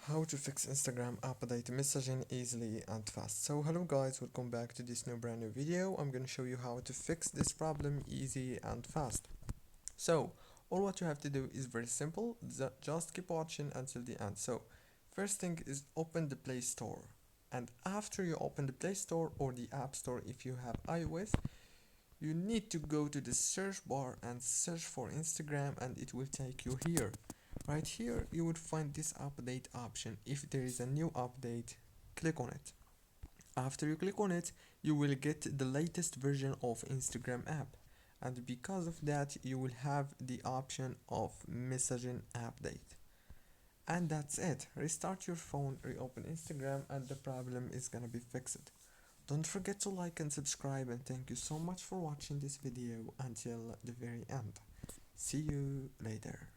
How to fix Instagram update messaging easily and fast. So hello guys, welcome back to this brand new video. I'm gonna show you how to fix this problem easy and fast. So all what you have to do is very simple. Just keep watching until the end. So first thing is open the Play Store, and after you open the Play Store or the App Store if you have iOS, you need to go to the search bar and search for Instagram, and it will take you here. Right here you would find this update option. If there is a new update, click on it. After you click on it, you will get the latest version of Instagram app, and because of that you will have the option of messaging update. And that's it. Restart your phone, reopen Instagram, and the problem is gonna be fixed. Don't forget to like and subscribe, and thank you so much for watching this video until the very end. See you later.